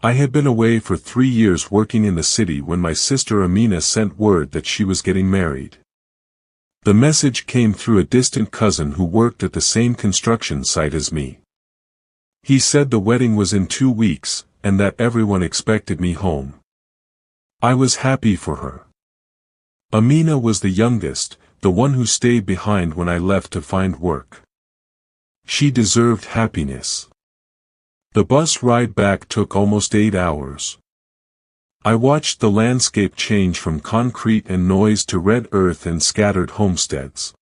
I had been away for 3 years working in the city when my sister Amina sent word that she was getting married. The message came through a distant cousin who worked at the same construction site as me. He said the wedding was in 2 weeks, and that everyone expected me home. I was happy for her. Amina was the youngest, the one who stayed behind when I left to find work. She deserved happiness. The bus ride back took almost 8 hours. I watched the landscape change from concrete and noise to red earth and scattered homesteads.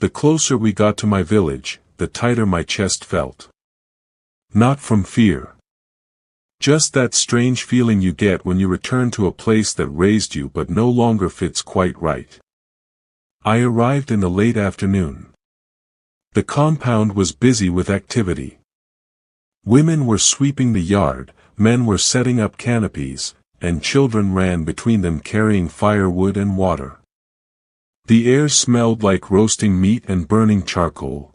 The closer we got to my village, the tighter my chest felt. Not from fear. Just that strange feeling you get when you return to a place that raised you but no longer fits quite right. I arrived in the late afternoon. The compound was busy with activity. Women were sweeping the yard, men were setting up canopies, and children ran between them carrying firewood and water. The air smelled like roasting meat and burning charcoal.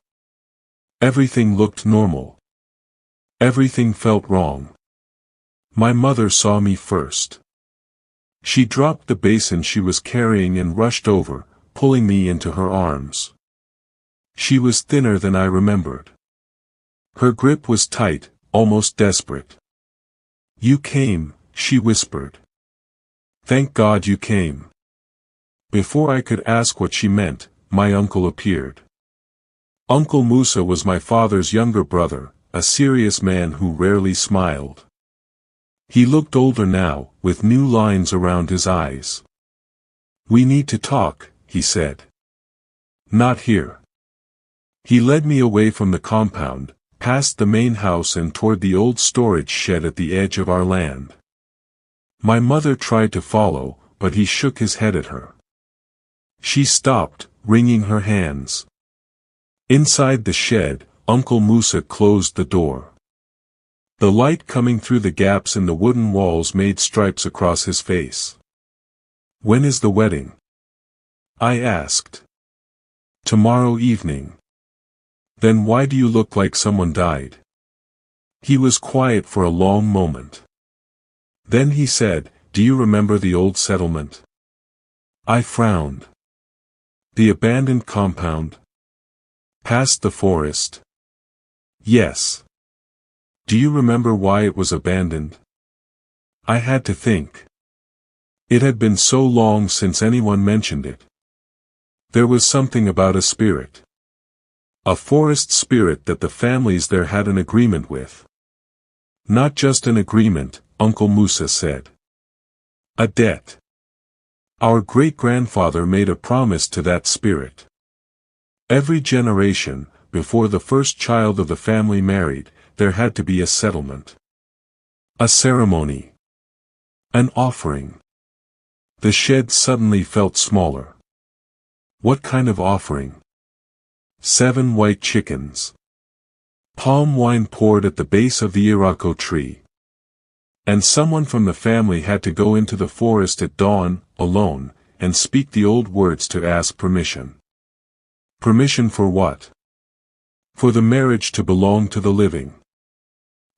Everything looked normal. Everything felt wrong. My mother saw me first. She dropped the basin she was carrying and rushed over, pulling me into her arms. She was thinner than I remembered. Her grip was tight, almost desperate. "You came," she whispered. "Thank God you came." Before I could ask what she meant, my uncle appeared. Uncle Musa was my father's younger brother, a serious man who rarely smiled. He looked older now, with new lines around his eyes. "We need to talk," he said. "Not here." He led me away from the compound, past the main house and toward the old storage shed at the edge of our land. My mother tried to follow, but he shook his head at her. She stopped, wringing her hands. Inside the shed, Uncle Musa closed the door. The light coming through the gaps in the wooden walls made stripes across his face. "When is the wedding?" I asked. "Tomorrow evening." "Then why do you look like someone died?" He was quiet for a long moment. Then he said, "Do you remember the old settlement?" I frowned. "The abandoned compound? Past the forest?" "Yes." "Do you remember why it was abandoned?" I had to think. It had been so long since anyone mentioned it. There was something about a spirit. A forest spirit that the families there had an agreement with. "Not just an agreement," Uncle Musa said. "A debt. Our great-grandfather made a promise to that spirit. Every generation, before the first child of the family married, there had to be a settlement. A ceremony. An offering." The shed suddenly felt smaller. "What kind of offering?" 7 white chickens. Palm wine poured at the base of the Irako tree. And someone from the family had to go into the forest at dawn, alone, and speak the old words to ask permission. Permission for what? For the marriage to belong to the living.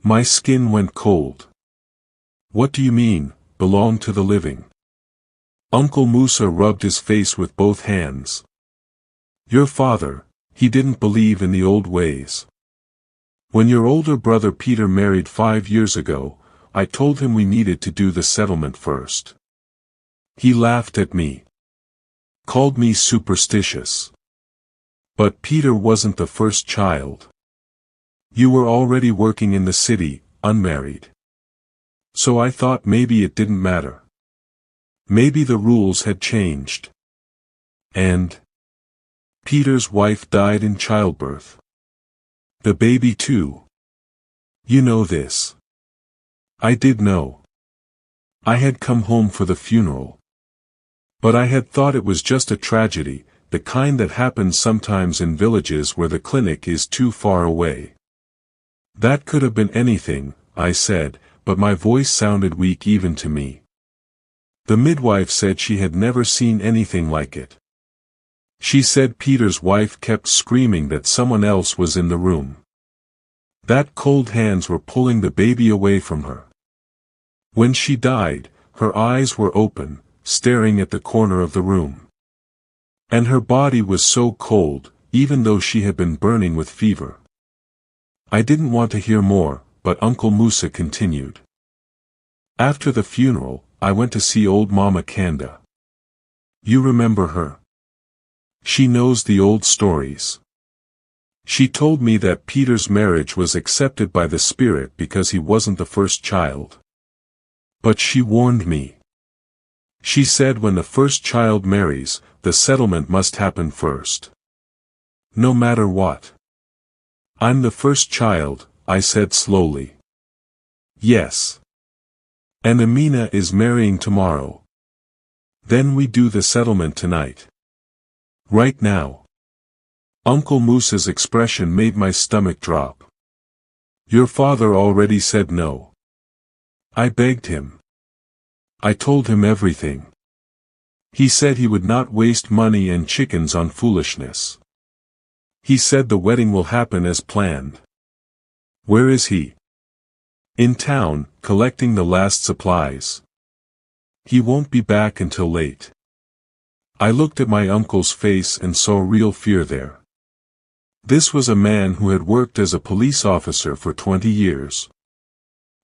My skin went cold. "What do you mean, belong to the living?" Uncle Musa rubbed his face with both hands. "Your father, he didn't believe in the old ways. When your older brother Peter married 5 years ago, I told him we needed to do the settlement first. He laughed at me. Called me superstitious. But Peter wasn't the first child. You were already working in the city, unmarried. So I thought maybe it didn't matter. Maybe the rules had changed. And Peter's wife died in childbirth. The baby too. You know this." I did know. I had come home for the funeral. But I had thought it was just a tragedy, the kind that happens sometimes in villages where the clinic is too far away. "That could have been anything," I said, but my voice sounded weak even to me. The midwife said she had never seen anything like it. She said Peter's wife kept screaming that someone else was in the room. That cold hands were pulling the baby away from her. When she died, her eyes were open, staring at the corner of the room. And her body was so cold, even though she had been burning with fever. I didn't want to hear more, but Uncle Musa continued. After the funeral, I went to see old Mama Kanda. You remember her? She knows the old stories. She told me that Peter's marriage was accepted by the spirit because he wasn't the first child. But she warned me. She said when the first child marries, the settlement must happen first. No matter what. I'm the first child, I said slowly. Yes. And Amina is marrying tomorrow. Then we do the settlement tonight. Right now. Uncle Musa's expression made my stomach drop. Your father already said no. I begged him. I told him everything. He said he would not waste money and chickens on foolishness. He said the wedding will happen as planned. Where is he? In town, collecting the last supplies. He won't be back until late. I looked at my uncle's face and saw real fear there. This was a man who had worked as a police officer for 20 years.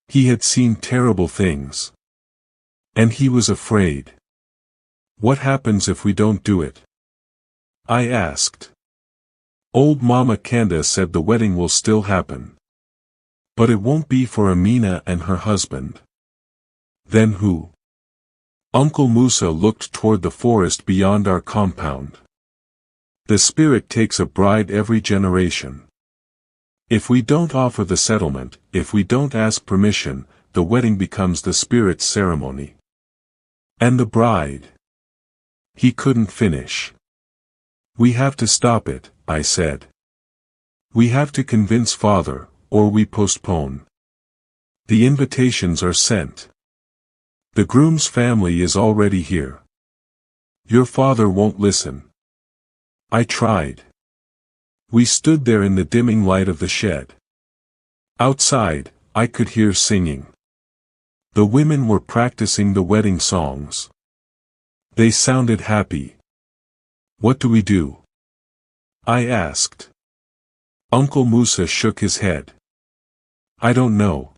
He had seen terrible things. And he was afraid. What happens if we don't do it? I asked. Old Mama Kanda said the wedding will still happen. But it won't be for Amina and her husband. Then who? Uncle Musa looked toward the forest beyond our compound. The spirit takes a bride every generation. If we don't offer the settlement, if we don't ask permission, the wedding becomes the spirit's ceremony. And the bride. He couldn't finish. We have to stop it, I said. We have to convince father, or we postpone. The invitations are sent. The groom's family is already here. Your father won't listen. I tried. We stood there in the dimming light of the shed. Outside, I could hear singing. The women were practicing the wedding songs. They sounded happy. What do we do? I asked. Uncle Musa shook his head. I don't know.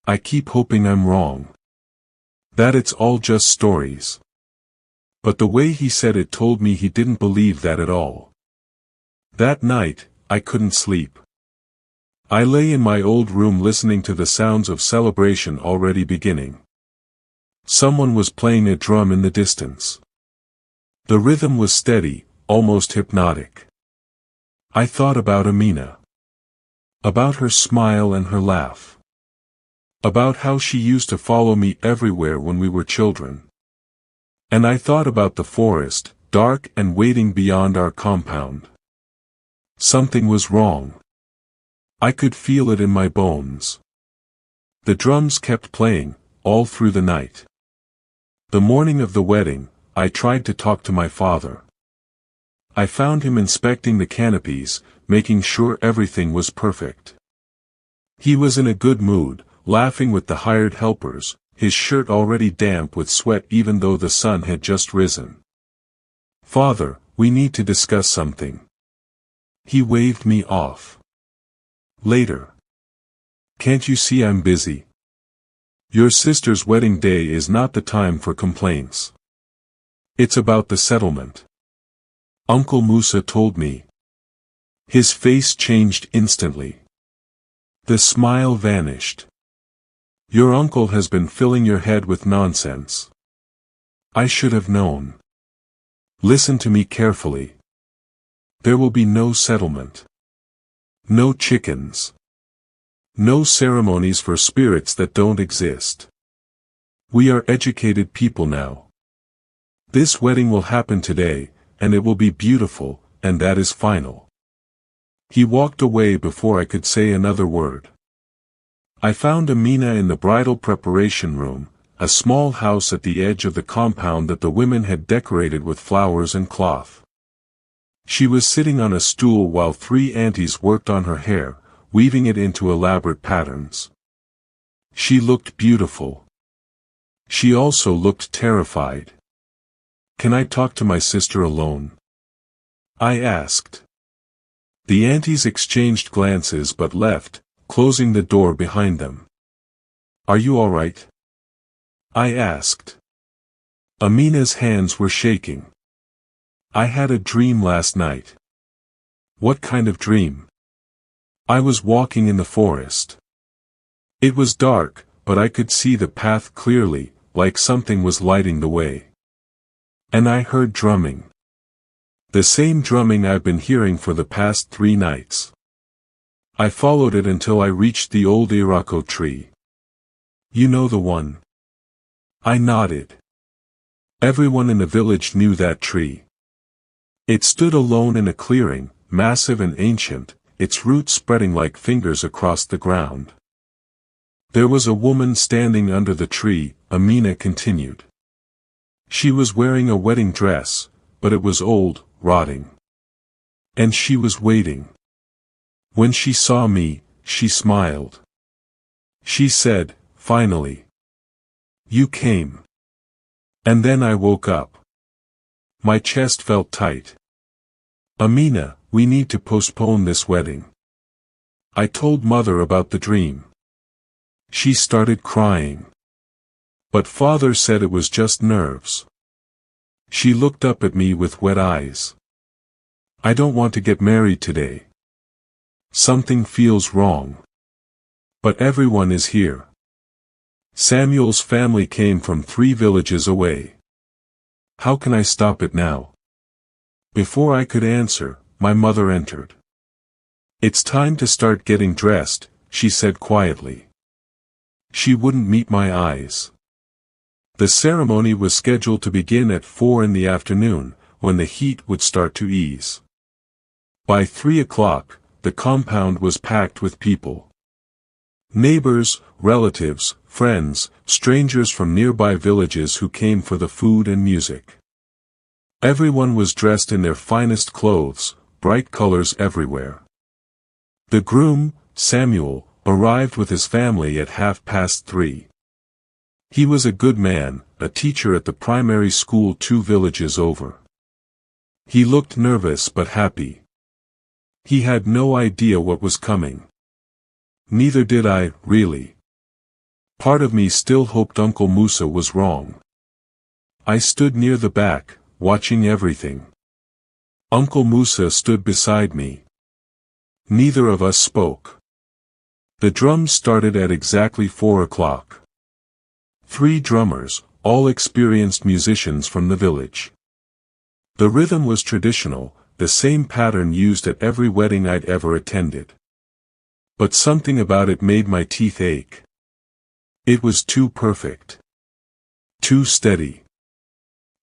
I keep hoping I'm wrong. That it's all just stories. But the way he said it told me he didn't believe that at all. That night, I couldn't sleep. I lay in my old room listening to the sounds of celebration already beginning. Someone was playing a drum in the distance. The rhythm was steady, almost hypnotic. I thought about Amina. About her smile and her laugh. About how she used to follow me everywhere when we were children. And I thought about the forest, dark and waiting beyond our compound. Something was wrong. I could feel it in my bones. The drums kept playing, all through the night. The morning of the wedding, I tried to talk to my father. I found him inspecting the canopies, making sure everything was perfect. He was in a good mood, laughing with the hired helpers, his shirt already damp with sweat even though the sun had just risen. Father, we need to discuss something. He waved me off. Later. Can't you see I'm busy? Your sister's wedding day is not the time for complaints. It's about the settlement. Uncle Musa told me. His face changed instantly. The smile vanished. Your uncle has been filling your head with nonsense. I should have known. Listen to me carefully. There will be no settlement. No chickens. No ceremonies for spirits that don't exist. We are educated people now. This wedding will happen today, and it will be beautiful, and that is final. He walked away before I could say another word. I found Amina in the bridal preparation room, a small house at the edge of the compound that the women had decorated with flowers and cloth. She was sitting on a stool while 3 aunties worked on her hair, weaving it into elaborate patterns. She looked beautiful. She also looked terrified. "Can I talk to my sister alone?" I asked. The aunties exchanged glances but left, closing the door behind them. "Are you all right?" I asked. Amina's hands were shaking. "I had a dream last night." "What kind of dream?" "I was walking in the forest. It was dark, but I could see the path clearly, like something was lighting the way. And I heard drumming. The same drumming I've been hearing for the past 3 nights. I followed it until I reached the old Irako tree. You know the one?" I nodded. Everyone in the village knew that tree. It stood alone in a clearing, massive and ancient, its roots spreading like fingers across the ground. "There was a woman standing under the tree," Amina continued. "She was wearing a wedding dress, but it was old, rotting. And she was waiting. When she saw me, she smiled. She said, 'Finally. You came.' And then I woke up. My chest felt tight. Amina, we need to postpone this wedding." I told Mother about the dream. She started crying. But Father said it was just nerves. She looked up at me with wet eyes. "I don't want to get married today. Something feels wrong. But everyone is here. Samuel's family came from 3 villages away. How can I stop it now?" Before I could answer, my mother entered. "It's time to start getting dressed," she said quietly. She wouldn't meet my eyes. The ceremony was scheduled to begin at 4 in the afternoon, when the heat would start to ease. By 3 o'clock, the compound was packed with people. Neighbors, relatives, friends, strangers from nearby villages who came for the food and music. Everyone was dressed in their finest clothes, bright colors everywhere. The groom, Samuel, arrived with his family at 3:30. He was a good man, a teacher at the primary school 2 villages over. He looked nervous but happy. He had no idea what was coming. Neither did I, really. Part of me still hoped Uncle Musa was wrong. I stood near the back, watching everything. Uncle Musa stood beside me. Neither of us spoke. The drums started at exactly 4 o'clock. 3 drummers, all experienced musicians from the village. The rhythm was traditional, the same pattern used at every wedding I'd ever attended. But something about it made my teeth ache. It was too perfect. Too steady.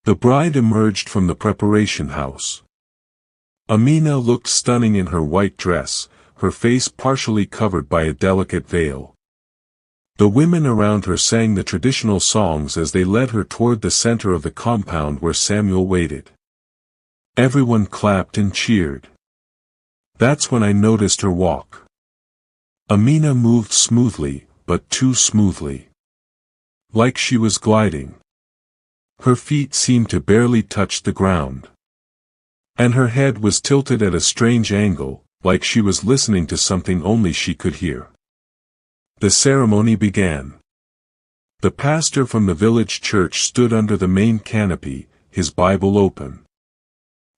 The bride emerged from the preparation house. Amina looked stunning in her white dress, her face partially covered by a delicate veil. The women around her sang the traditional songs as they led her toward the center of the compound where Samuel waited. Everyone clapped and cheered. That's when I noticed her walk. Amina moved smoothly, but too smoothly. Like she was gliding. Her feet seemed to barely touch the ground. And her head was tilted at a strange angle, like she was listening to something only she could hear. The ceremony began. The pastor from the village church stood under the main canopy, his Bible open.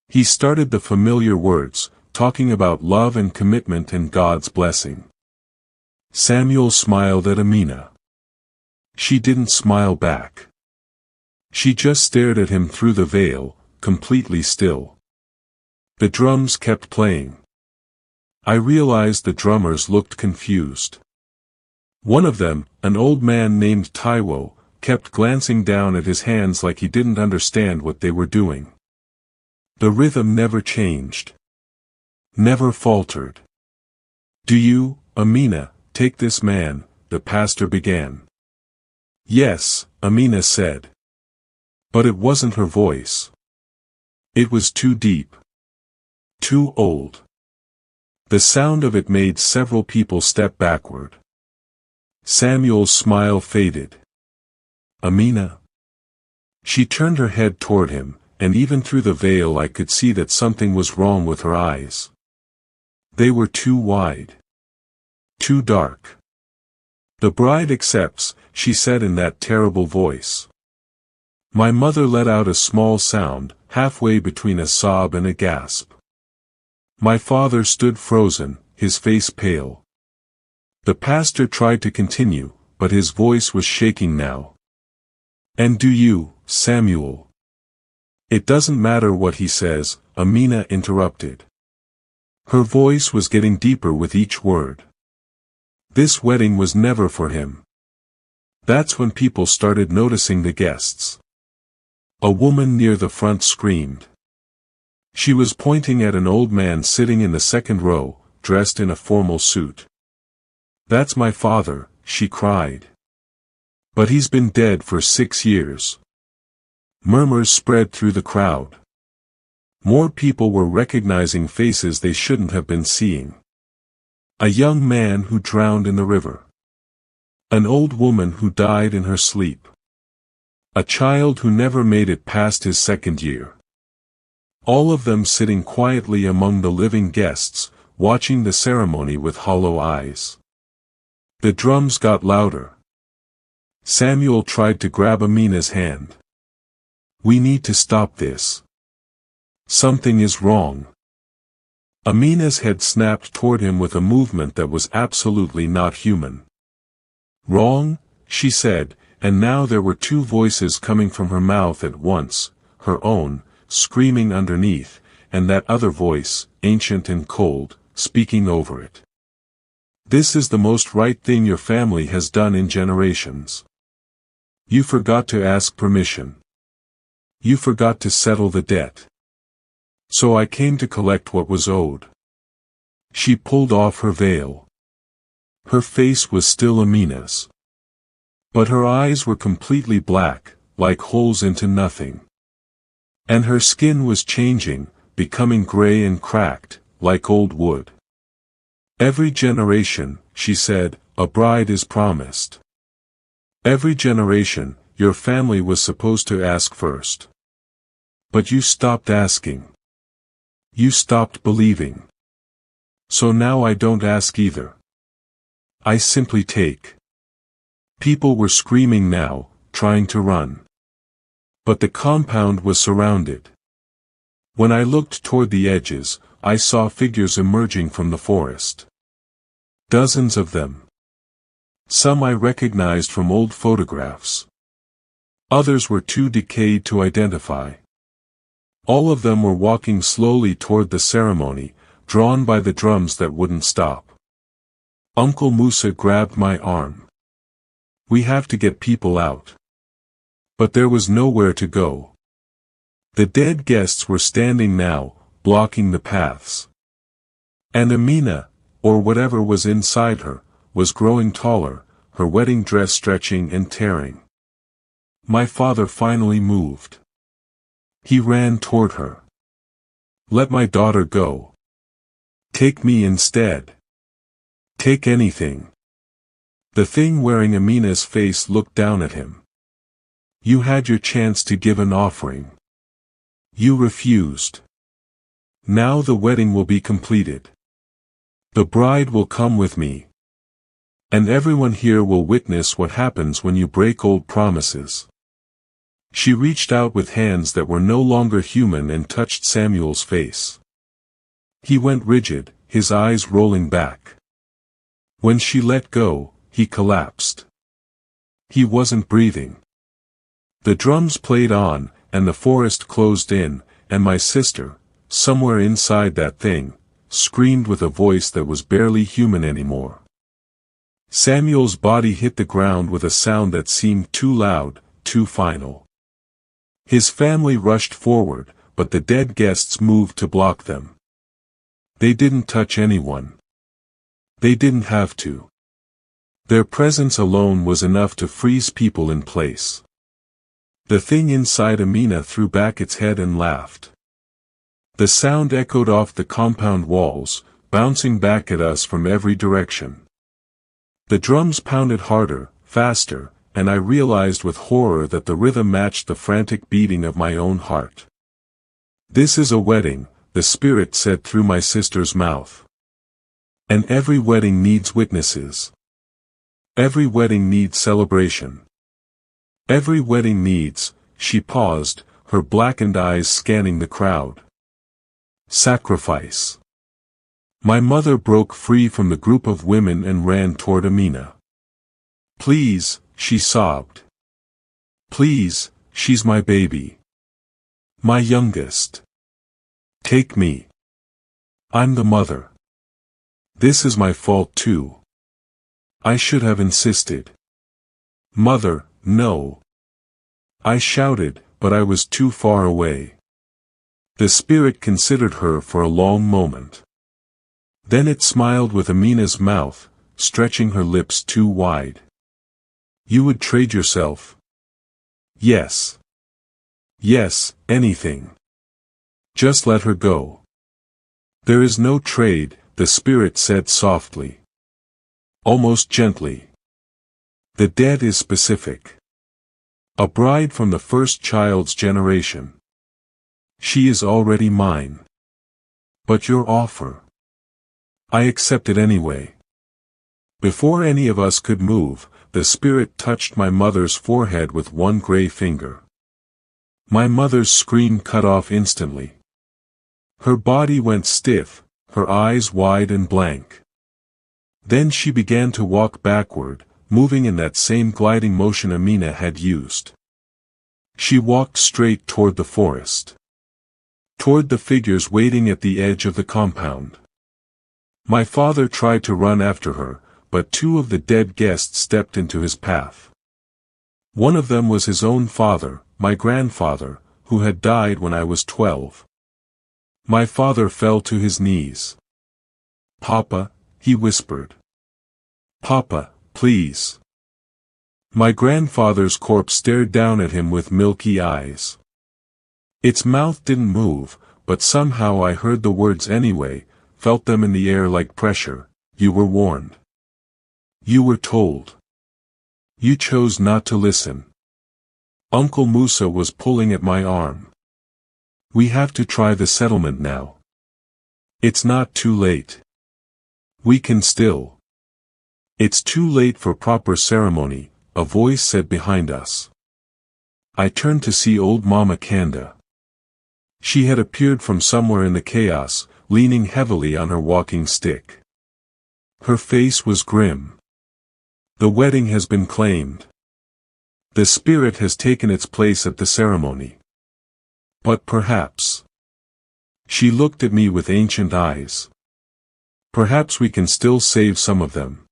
He started the familiar words, talking about love and commitment and God's blessing. Samuel smiled at Amina. She didn't smile back. She just stared at him through the veil, completely still. The drums kept playing. I realized the drummers looked confused. One of them, an old man named Taiwo, kept glancing down at his hands like he didn't understand what they were doing. The rhythm never changed. Never faltered. "Do you, Amina, take this man?" the pastor began. "Yes," Amina said. But it wasn't her voice. It was too deep. Too old. The sound of it made several people step backward. Samuel's smile faded. Amina?" She turned her head toward him, and even through the veil I could see that something was wrong with her eyes. They were too wide. Too dark. "The bride accepts," she said in that terrible voice. My mother let out a small sound, halfway between a sob and a gasp. My father stood frozen, his face pale. The pastor tried to continue, but his voice was shaking now. "And do you, Samuel?" "It doesn't matter what he says," Amina interrupted. Her voice was getting deeper with each word. "This wedding was never for him." That's when people started noticing the guests. A woman near the front screamed. She was pointing at an old man sitting in the second row, dressed in a formal suit. "That's my father," she cried. "But he's been dead for 6 years." Murmurs spread through the crowd. More people were recognizing faces they shouldn't have been seeing. A young man who drowned in the river. An old woman who died in her sleep. A child who never made it past his 2nd year. All of them sitting quietly among the living guests, watching the ceremony with hollow eyes. The drums got louder. Samuel tried to grab Amina's hand. "We need to stop this. Something is wrong." Amina's head snapped toward him with a movement that was absolutely not human. "Wrong?" she said, and now there were 2 voices coming from her mouth at once, her own, screaming underneath, and that other voice, ancient and cold, speaking over it. "This is the most right thing your family has done in generations. You forgot to ask permission. You forgot to settle the debt. So I came to collect what was owed." She pulled off her veil. Her face was still Amina's. But her eyes were completely black, like holes into nothing. And her skin was changing, becoming gray and cracked, like old wood. "Every generation," she said, "a bride is promised. Every generation, your family was supposed to ask first. But you stopped asking. You stopped believing. So now I don't ask either. I simply take." People were screaming now, trying to run. But the compound was surrounded. When I looked toward the edges, I saw figures emerging from the forest. Dozens of them. Some I recognized from old photographs. Others were too decayed to identify. All of them were walking slowly toward the ceremony, drawn by the drums that wouldn't stop. Uncle Musa grabbed my arm. "We have to get people out." But there was nowhere to go. The dead guests were standing now, blocking the paths. And Amina, or whatever was inside her, was growing taller, her wedding dress stretching and tearing. My father finally moved. He ran toward her. "Let my daughter go. Take me instead. Take anything." The thing wearing Amina's face looked down at him. "You had your chance to give an offering. You refused. Now the wedding will be completed. The bride will come with me. And everyone here will witness what happens when you break old promises." She reached out with hands that were no longer human and touched Samuel's face. He went rigid, his eyes rolling back. When she let go, he collapsed. He wasn't breathing. The drums played on, and the forest closed in, and my sister, somewhere inside that thing, screamed with a voice that was barely human anymore. Samuel's body hit the ground with a sound that seemed too loud, too final. His family rushed forward, but the dead guests moved to block them. They didn't touch anyone. They didn't have to. Their presence alone was enough to freeze people in place. The thing inside Amina threw back its head and laughed. The sound echoed off the compound walls, bouncing back at us from every direction. The drums pounded harder, faster, and I realized with horror that the rhythm matched the frantic beating of my own heart. "This is a wedding," the spirit said through my sister's mouth. "And every wedding needs witnesses. Every wedding needs celebration. Every wedding needs," she paused, her blackened eyes scanning the crowd. "Sacrifice." My mother broke free from the group of women and ran toward Amina. "Please," she sobbed. "Please, she's my baby. My youngest. Take me. I'm the mother. This is my fault too. I should have insisted." "Mother, no." I shouted, but I was too far away. The spirit considered her for a long moment. Then it smiled with Amina's mouth, stretching her lips too wide. "You would trade yourself?" "Yes. Yes, anything. Just let her go." "There is no trade," the spirit said softly. Almost gently. "The dead is specific. A bride from the first child's generation. She is already mine. But your offer. I accept it anyway." Before any of us could move, the spirit touched my mother's forehead with one gray finger. My mother's scream cut off instantly. Her body went stiff, her eyes wide and blank. Then she began to walk backward, moving in that same gliding motion Amina had used. She walked straight toward the forest. Toward the figures waiting at the edge of the compound. My father tried to run after her, but two of the dead guests stepped into his path. One of them was his own father, my grandfather, who had died when I was 12. My father fell to his knees. "Papa," he whispered. "Papa, please." My grandfather's corpse stared down at him with milky eyes. Its mouth didn't move, but somehow I heard the words anyway, felt them in the air like pressure. "You were warned. You were told. You chose not to listen." Uncle Musa was pulling at my arm. "We have to try the settlement now. It's not too late. We can still." "It's too late for proper ceremony," a voice said behind us. I turned to see old Mama Kanda. She had appeared from somewhere in the chaos, leaning heavily on her walking stick. Her face was grim. "The wedding has been claimed. The spirit has taken its place at the ceremony. But perhaps." She looked at me with ancient eyes. "Perhaps we can still save some of them."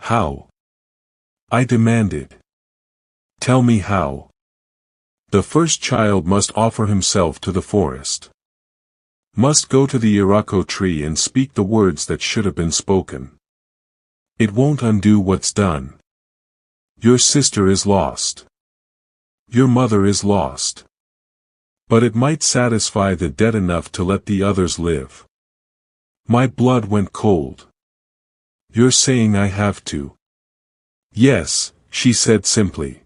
"How?" I demanded. "Tell me how." "The first child must offer himself to the forest. Must go to the Irako tree and speak the words that should have been spoken. It won't undo what's done. Your sister is lost. Your mother is lost. But it might satisfy the dead enough to let the others live." My blood went cold. "You're saying I have to?" "Yes," she said simply.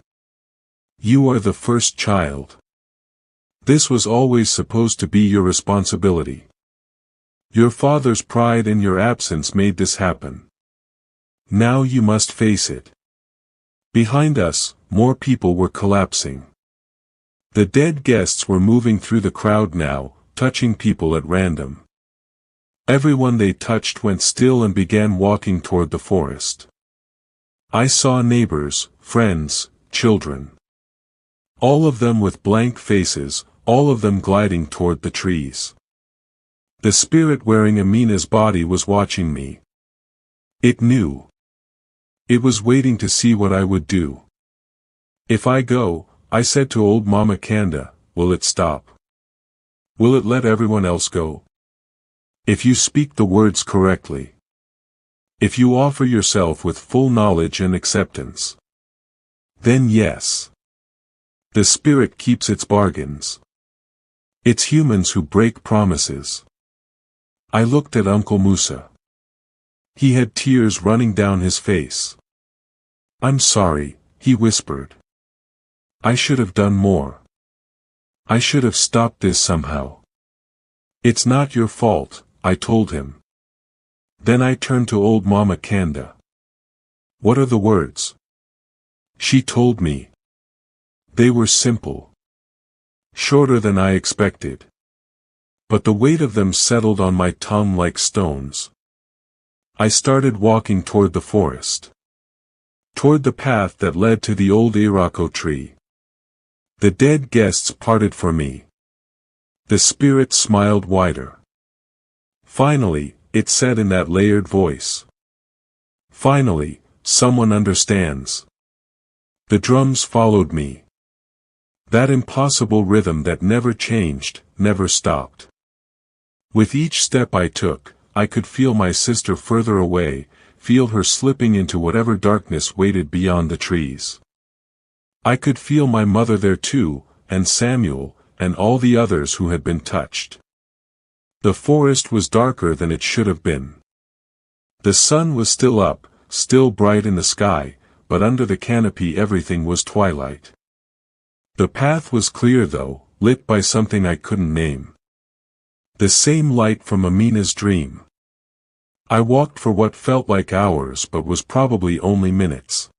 "You are the first child. This was always supposed to be your responsibility. Your father's pride in your absence made this happen. Now you must face it." Behind us, more people were collapsing. The dead guests were moving through the crowd now, touching people at random. Everyone they touched went still and began walking toward the forest. I saw neighbors, friends, children. All of them with blank faces, all of them gliding toward the trees. The spirit wearing Amina's body was watching me. It knew. It was waiting to see what I would do. "If I go," I said to old Mama Kanda, "will it stop? Will it let everyone else go? If you speak the words correctly. If you offer yourself with full knowledge and acceptance. Then yes. The spirit keeps its bargains. It's humans who break promises." I looked at Uncle Musa. He had tears running down his face. "I'm sorry," he whispered. I should have done more. I should have stopped this somehow. It's not your fault, I told him. Then I turned to old Mama Kanda. What are the words? She told me. They were simple. Shorter than I expected. But the weight of them settled on my tongue like stones. I started walking toward the forest. Toward the path that led to the old Irako tree. The dead guests parted for me. The spirit smiled wider. Finally, it said in that layered voice. Finally, someone understands. The drums followed me. That impossible rhythm that never changed, never stopped. With each step I took, I could feel my sister further away, feel her slipping into whatever darkness waited beyond the trees. I could feel my mother there too, and Samuel, and all the others who had been touched. The forest was darker than it should have been. The sun was still up, still bright in the sky, but under the canopy everything was twilight. The path was clear though, lit by something I couldn't name. The same light from Amina's dream. I walked for what felt like hours but was probably only minutes.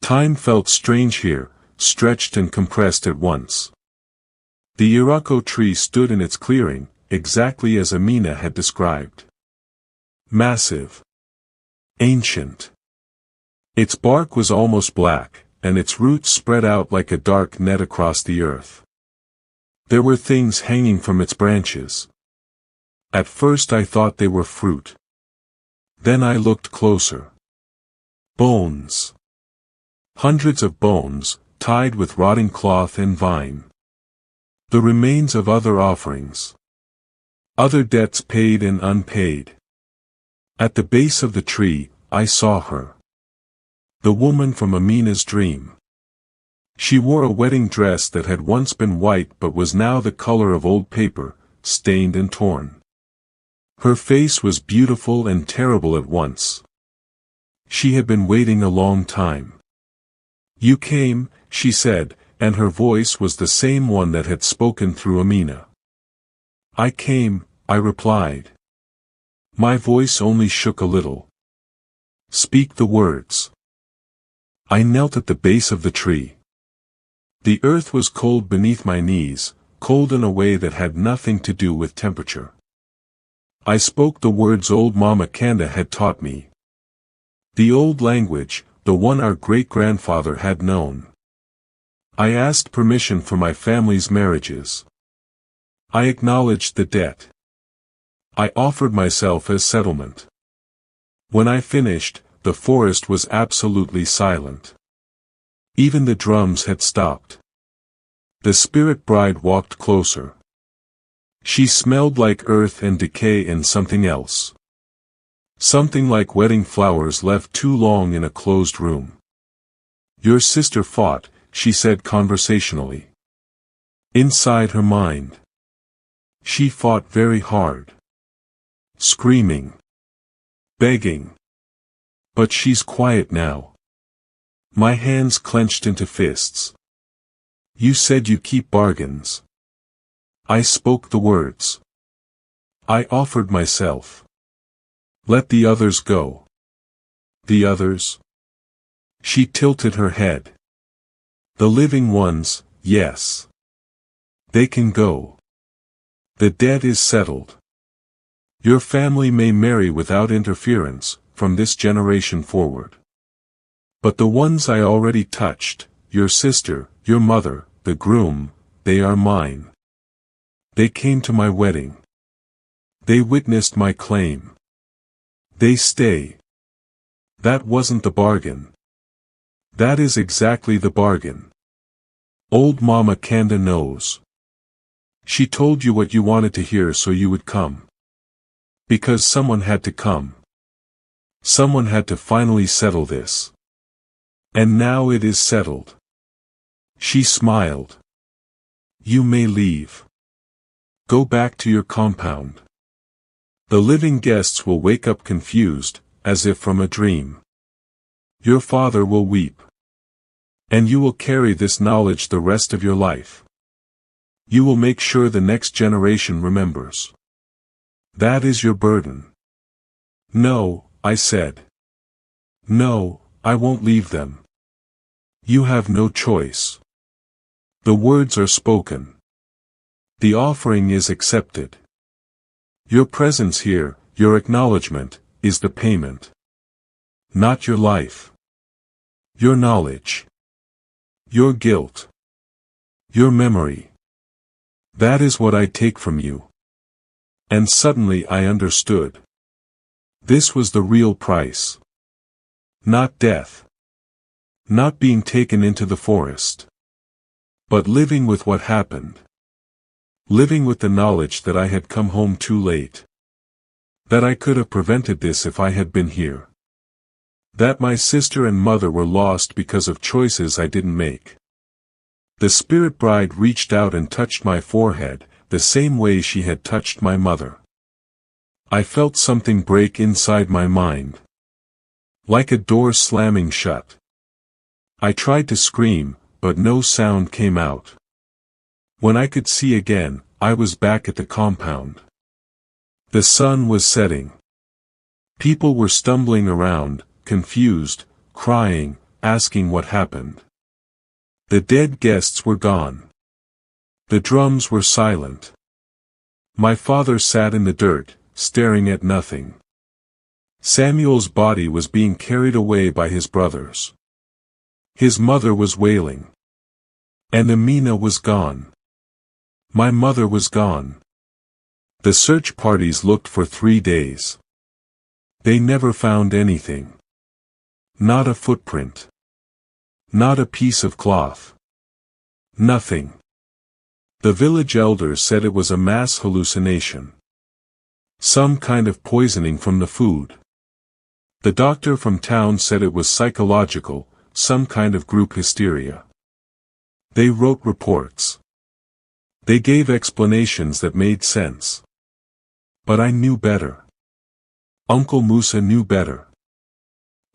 Time felt strange here, stretched and compressed at once. The Irako tree stood in its clearing, exactly as Amina had described. Massive. Ancient. Its bark was almost black, and its roots spread out like a dark net across the earth. There were things hanging from its branches. At first I thought they were fruit. Then I looked closer. Bones. Hundreds of bones, tied with rotting cloth and vine. The remains of other offerings. Other debts paid and unpaid. At the base of the tree, I saw her. The woman from Amina's dream. She wore a wedding dress that had once been white but was now the color of old paper, stained and torn. Her face was beautiful and terrible at once. She had been waiting a long time. You came, she said, and her voice was the same one that had spoken through Amina. I came, I replied. My voice only shook a little. Speak the words. I knelt at the base of the tree. The earth was cold beneath my knees, cold in a way that had nothing to do with temperature. I spoke the words old Mama Kanda had taught me. The old language, the one our great-grandfather had known. I asked permission for my family's marriages. I acknowledged the debt. I offered myself as settlement. When I finished, the forest was absolutely silent. Even the drums had stopped. The spirit bride walked closer. She smelled like earth and decay and something else. Something like wedding flowers left too long in a closed room. Your sister fought, she said conversationally. Inside her mind. She fought very hard. Screaming. Begging. But she's quiet now. My hands clenched into fists. You said you keep bargains. I spoke the words. I offered myself. Let the others go. The others? She tilted her head. The living ones, yes. They can go. The dead is settled. Your family may marry without interference, from this generation forward. But the ones I already touched, your sister, your mother, the groom, they are mine. They came to my wedding. They witnessed my claim. They stay. That wasn't the bargain. That is exactly the bargain. Old Mama Kanda knows. She told you what you wanted to hear so you would come. Because someone had to come. Someone had to finally settle this. And now it is settled. She smiled. You may leave. Go back to your compound. The living guests will wake up confused, as if from a dream. Your father will weep. And you will carry this knowledge the rest of your life. You will make sure the next generation remembers. That is your burden. No, I said. No, I won't leave them. You have no choice. The words are spoken. The offering is accepted. Your presence here, your acknowledgement, is the payment. Not your life. Your knowledge. Your guilt. Your memory. That is what I take from you. And suddenly I understood. This was the real price. Not death. Not being taken into the forest. But living with what happened. Living with the knowledge that I had come home too late. That I could have prevented this if I had been here. That my sister and mother were lost because of choices I didn't make. The spirit bride reached out and touched my forehead, the same way she had touched my mother. I felt something break inside my mind. Like a door slamming shut. I tried to scream, but no sound came out. When I could see again, I was back at the compound. The sun was setting. People were stumbling around, confused, crying, asking what happened. The dead guests were gone. The drums were silent. My father sat in the dirt, staring at nothing. Samuel's body was being carried away by his brothers. His mother was wailing. And Amina was gone. My mother was gone. The search parties looked for 3 days. They never found anything. Not a footprint. Not a piece of cloth. Nothing. The village elders said it was a mass hallucination. Some kind of poisoning from the food. The doctor from town said it was psychological, some kind of group hysteria. They wrote reports. They gave explanations that made sense. But I knew better. Uncle Musa knew better.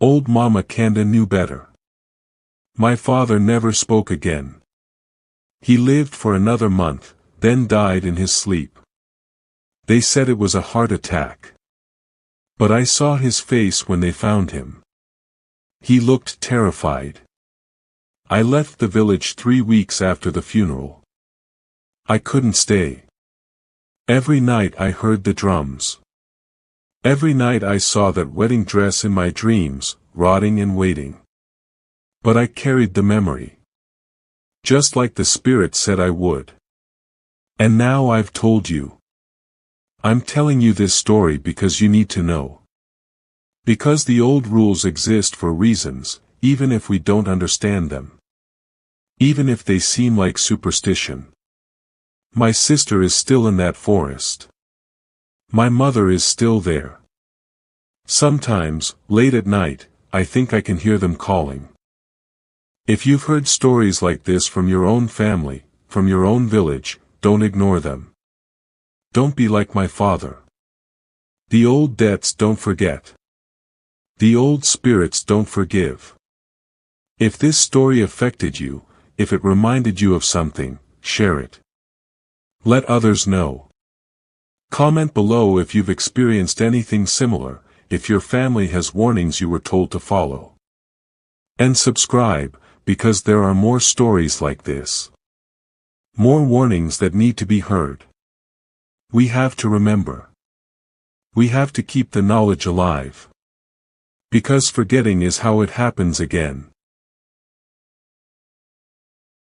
Old Mama Kanda knew better. My father never spoke again. He lived for another month, then died in his sleep. They said it was a heart attack. But I saw his face when they found him. He looked terrified. I left the village 3 weeks after the funeral. I couldn't stay. Every night I heard the drums. Every night I saw that wedding dress in my dreams, rotting and waiting. But I carried the memory. Just like the spirit said I would. And now I've told you. I'm telling you this story because you need to know. Because the old rules exist for reasons, even if we don't understand them. Even if they seem like superstition. My sister is still in that forest. My mother is still there. Sometimes, late at night, I think I can hear them calling. If you've heard stories like this from your own family, from your own village, don't ignore them. Don't be like my father. The old debts don't forget. The old spirits don't forgive. If this story affected you, if it reminded you of something, share it. Let others know. Comment below if you've experienced anything similar, if your family has warnings you were told to follow. And subscribe, because there are more stories like this. More warnings that need to be heard. We have to remember. We have to keep the knowledge alive. Because forgetting is how it happens again.